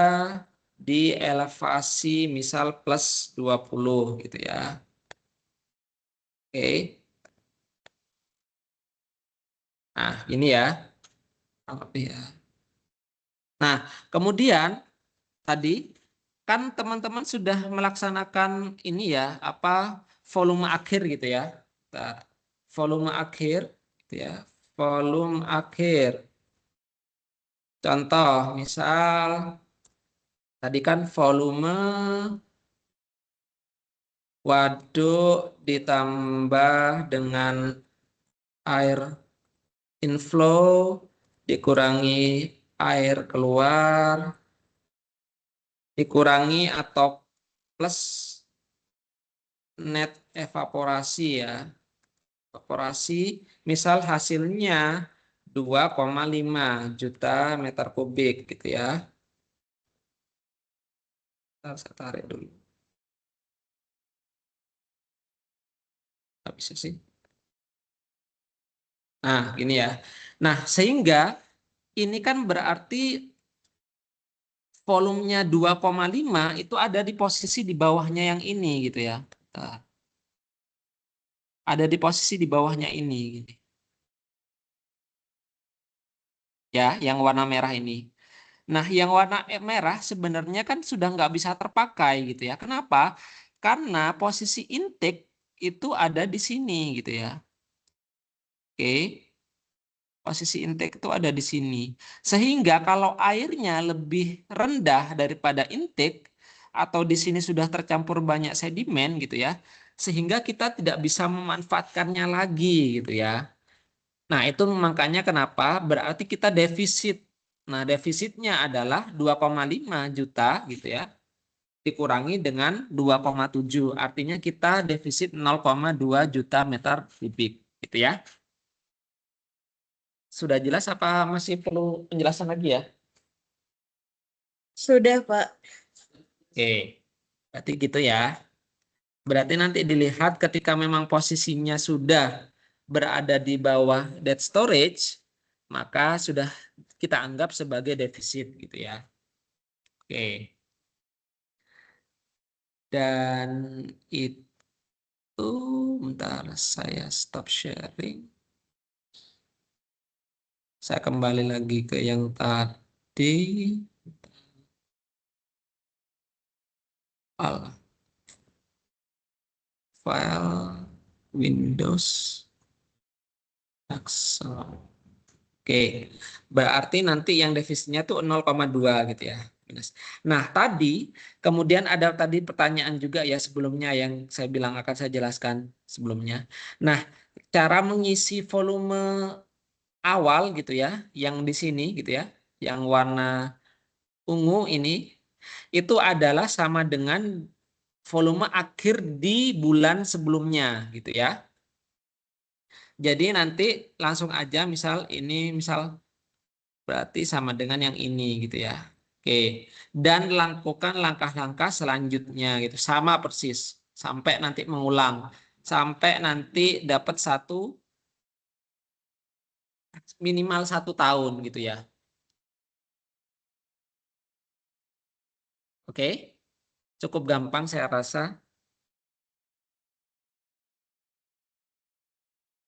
A: di elevasi misal plus 20 gitu ya. Oke. Nah, ini ya. Nah, kemudian tadi kan teman-teman sudah melaksanakan ini ya, apa volume akhir gitu ya. Bentar. Volume akhir gitu ya. Volume akhir. Contoh, misal tadi kan volume waduk ditambah dengan air inflow dikurangi air keluar dikurangi atau plus net evaporasi ya. Evaporasi misal hasilnya 2,5 juta meter kubik gitu ya. Saya tarik dulu. Nggak bisa sih. Nah, gini ya. Nah, sehingga ini kan berarti volumenya 2,5 itu ada di posisi di bawahnya yang ini gitu ya. Ada di posisi di bawahnya ini gini. Ya, yang warna merah ini. Nah, yang warna merah sebenarnya kan sudah nggak bisa terpakai gitu ya. Kenapa? Karena posisi intake itu ada di sini gitu ya. Oke, posisi intake itu ada di sini. Sehingga kalau airnya lebih rendah daripada intake atau di sini sudah tercampur banyak sedimen gitu ya, sehingga kita tidak bisa memanfaatkannya lagi gitu ya. Nah, itu makanya kenapa berarti kita defisit. Nah, defisitnya adalah 2,5 juta gitu ya, dikurangi dengan 2,7. Artinya kita defisit 0,2 juta meter kubik gitu ya. Sudah jelas apa masih perlu penjelasan lagi ya?
B: Sudah, Pak.
A: Oke, berarti gitu ya. Berarti nanti dilihat ketika memang posisinya sudah berada di bawah dead storage, maka sudah kita anggap sebagai defisit gitu ya. Oke. Dan itu bentar saya stop sharing. Saya kembali lagi ke yang tadi. File Windows Excel. Oke, berarti nanti yang defisitnya tuh 0,2 gitu ya. Nah, tadi kemudian ada tadi pertanyaan juga ya sebelumnya yang saya bilang akan saya jelaskan sebelumnya. Nah, cara mengisi volume awal gitu ya, yang di sini gitu ya, yang warna ungu ini itu adalah sama dengan volume akhir di bulan sebelumnya gitu ya. Jadi nanti langsung aja misal ini misal berarti sama dengan yang ini gitu ya. Oke. Dan lakukan langkah-langkah selanjutnya gitu. Sama persis sampai nanti mengulang. Sampai nanti dapat minimal 1 tahun gitu ya. Oke. Cukup gampang saya rasa.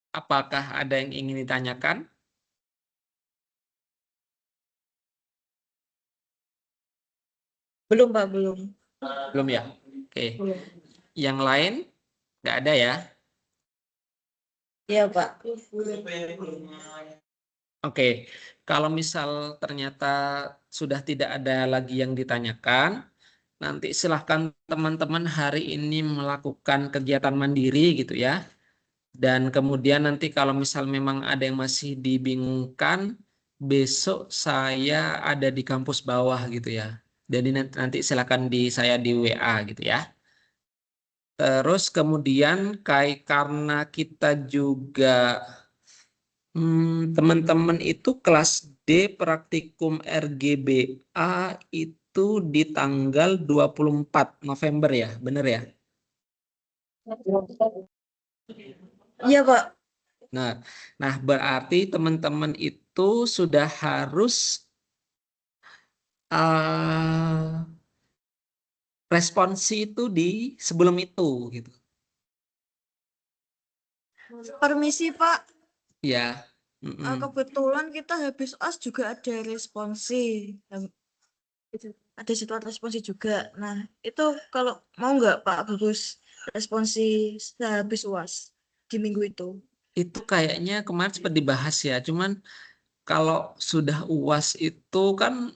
A: Apakah ada yang ingin ditanyakan?
B: Belum, Pak, belum.
A: Belum ya? Oke.
B: Belum.
A: Yang lain? Nggak ada ya?
B: Iya, Pak.
A: Oke. Kalau misal ternyata sudah tidak ada lagi yang ditanyakan, nanti silahkan teman-teman hari ini melakukan kegiatan mandiri gitu ya. Dan kemudian nanti kalau misal memang ada yang masih dibingungkan, besok saya ada di kampus bawah gitu ya. Jadi nanti silakan saya di WA gitu ya. Terus kemudian karena kita juga teman-teman itu kelas D praktikum RGBA itu di tanggal 24 November ya, benar ya?
B: Iya, Pak.
A: Nah, berarti teman-teman itu sudah harus responsi itu di sebelum itu gitu.
B: Permisi, Pak.
A: Ya.
B: Kebetulan kita habis OS juga ada responsi. Ada situasi responsi juga. Nah, itu kalau mau nggak Pak Bagus responsi sehabis UAS di minggu itu?
A: Itu kayaknya kemarin sempat dibahas ya. Cuman kalau sudah UAS itu kan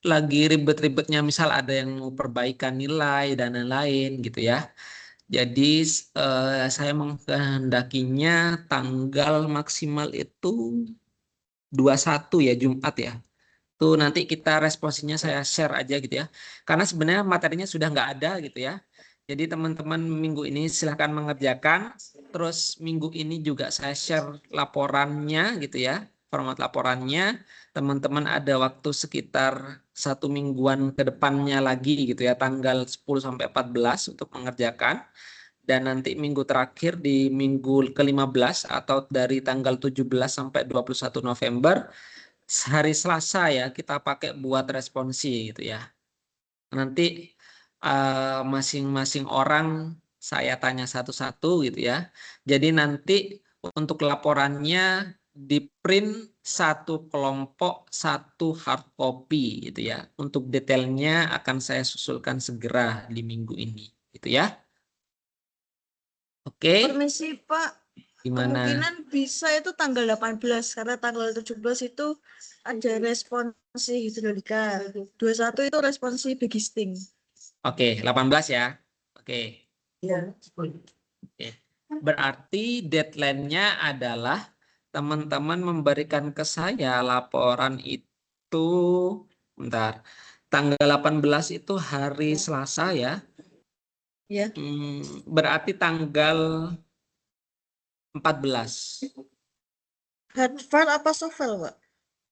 A: lagi ribet-ribetnya, misal ada yang mau perbaikan nilai dan lain-lain gitu ya. Jadi saya menghendakinya tanggal maksimal itu 21 ya, Jumat ya. Tuh nanti kita responsinya saya share aja gitu ya. Karena sebenarnya materinya sudah nggak ada gitu ya. Jadi teman-teman minggu ini silahkan mengerjakan. Terus minggu ini juga saya share laporannya gitu ya. Format laporannya. Teman-teman ada waktu sekitar 1 mingguan ke depannya lagi gitu ya. Tanggal 10 sampai 14 untuk mengerjakan. Dan nanti minggu terakhir di minggu ke-15 atau dari tanggal 17 sampai 21 November hari Selasa ya kita pakai buat responsi gitu ya. Nanti masing-masing orang saya tanya satu-satu gitu ya. Jadi nanti untuk laporannya di print satu kelompok satu hard copy gitu ya. Untuk detailnya akan saya susulkan segera di minggu ini gitu ya. Oke,
B: Permisi Pak,
A: gimana?
B: kemungkinan bisa itu tanggal 18 karena tanggal 17 itu ada responsi hidrolika. 21 itu responsi begisting.
A: Oke, 18 ya. Oke.
B: Ya.
A: Oke. Berarti deadline-nya adalah teman-teman memberikan ke saya laporan itu, bentar, tanggal 18 itu hari Selasa ya.
B: Ya.
A: Berarti tanggal 14.
B: Hard file apa soft file, Pak?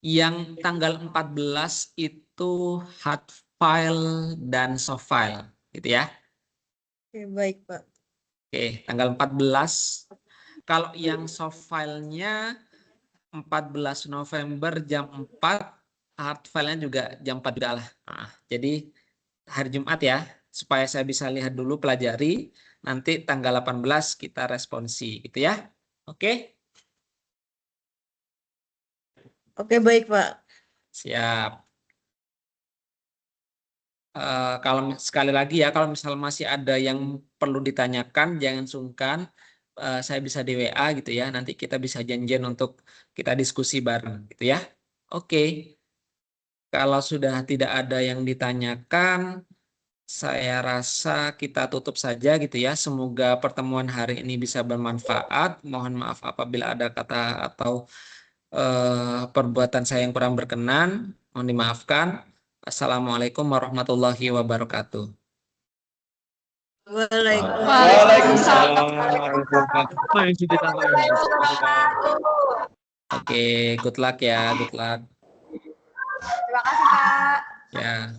A: Yang tanggal 14 itu hard file dan soft file, gitu ya.
B: Oke, baik, Pak.
A: Oke, tanggal 14. Kalau yang soft file-nya 14 November jam 4, hard file-nya juga jam 4 juga lah. Nah, jadi hari Jumat ya, supaya saya bisa lihat dulu, pelajari, nanti tanggal 18 kita responsi gitu ya. Oke?
B: Oke, baik, Pak.
A: Siap. Kalau sekali lagi ya, kalau misal masih ada yang perlu ditanyakan, jangan sungkan. Saya bisa di WA gitu ya. Nanti kita bisa janjian untuk kita diskusi bareng gitu ya. Oke. Kalau sudah tidak ada yang ditanyakan, saya rasa kita tutup saja gitu ya. Semoga pertemuan hari ini bisa bermanfaat. Mohon maaf apabila ada kata atau perbuatan saya yang kurang berkenan. Mohon dimaafkan. Assalamualaikum warahmatullahi wabarakatuh.
B: Waalaikumsalam.
A: Oke, good luck ya, good luck.
C: Terima kasih, Pak.
A: Ya.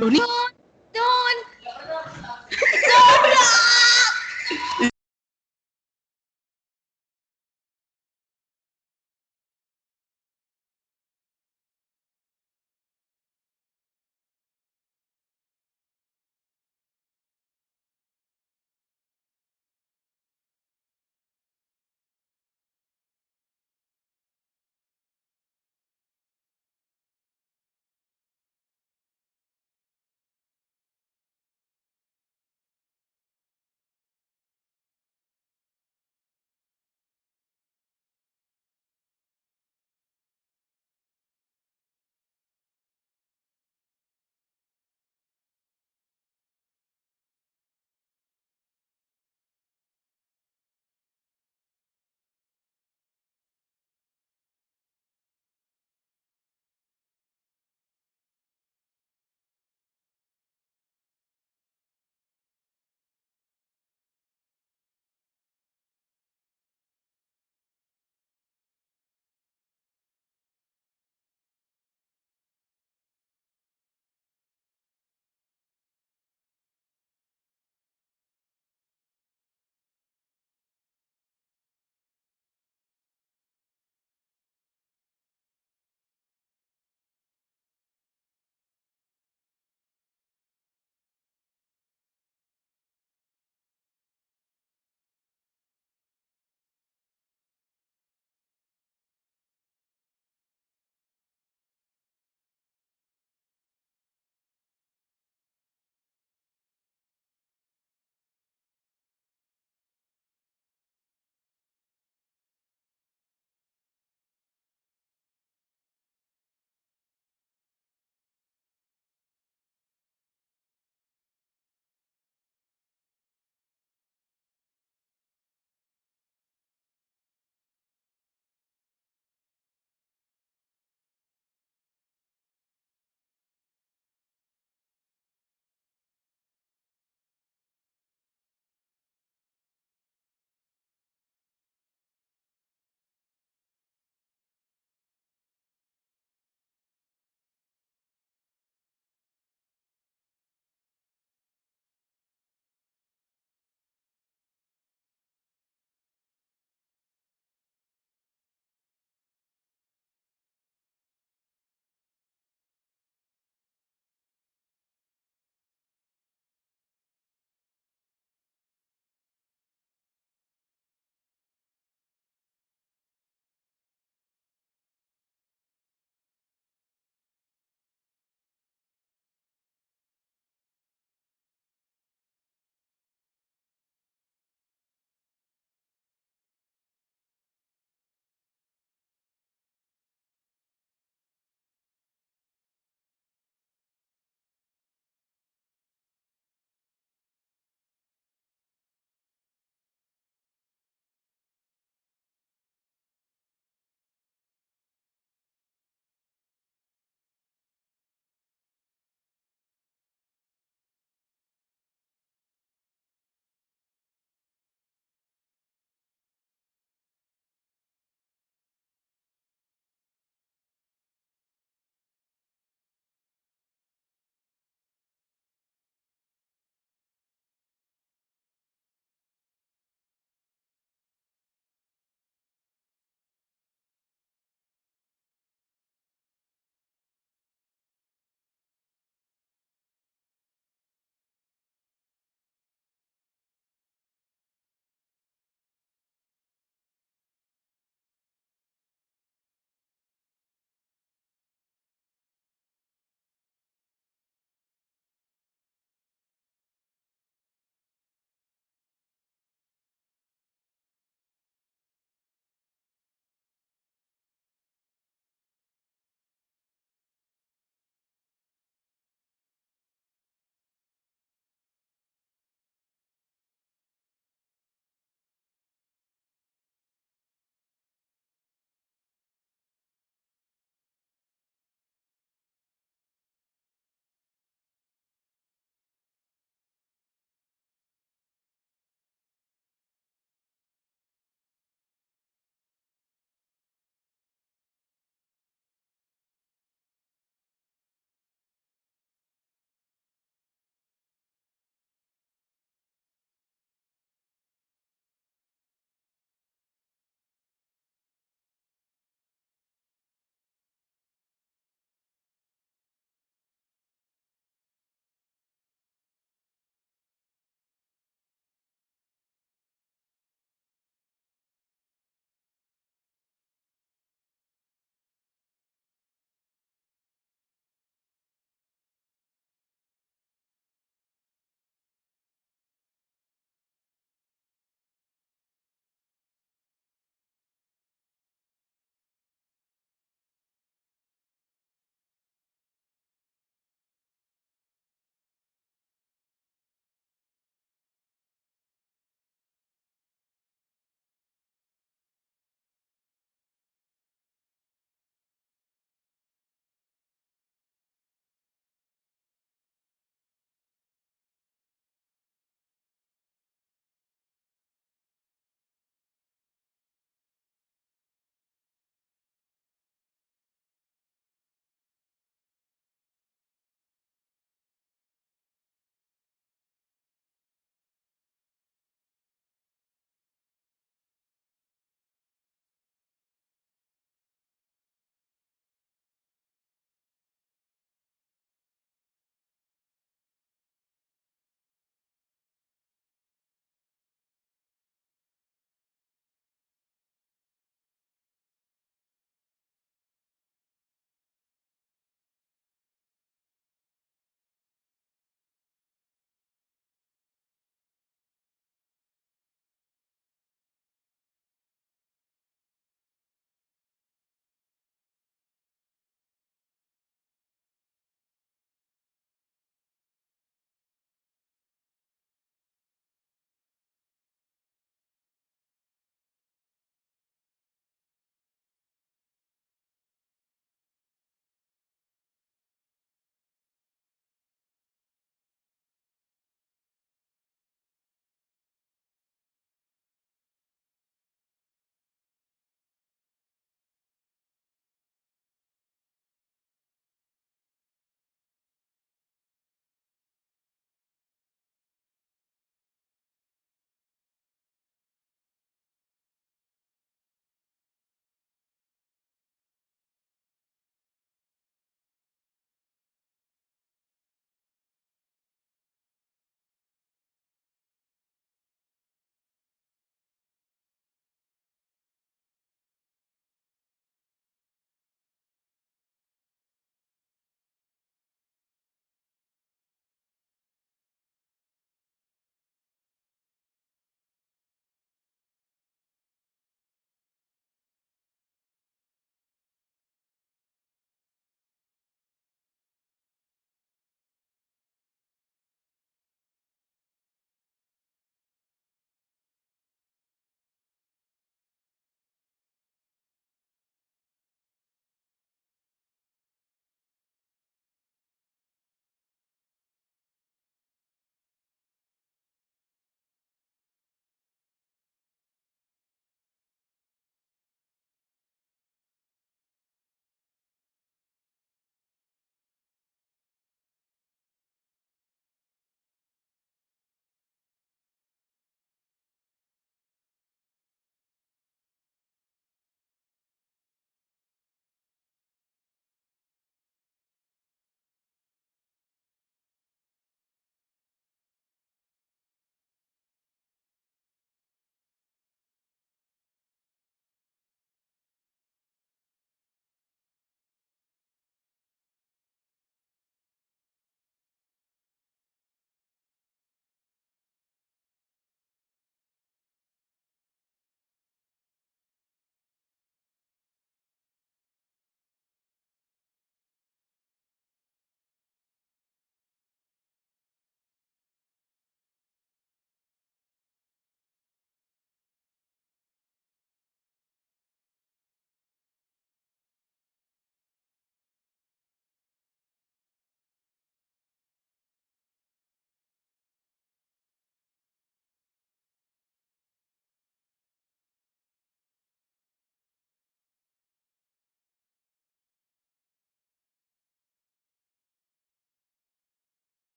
C: Doni.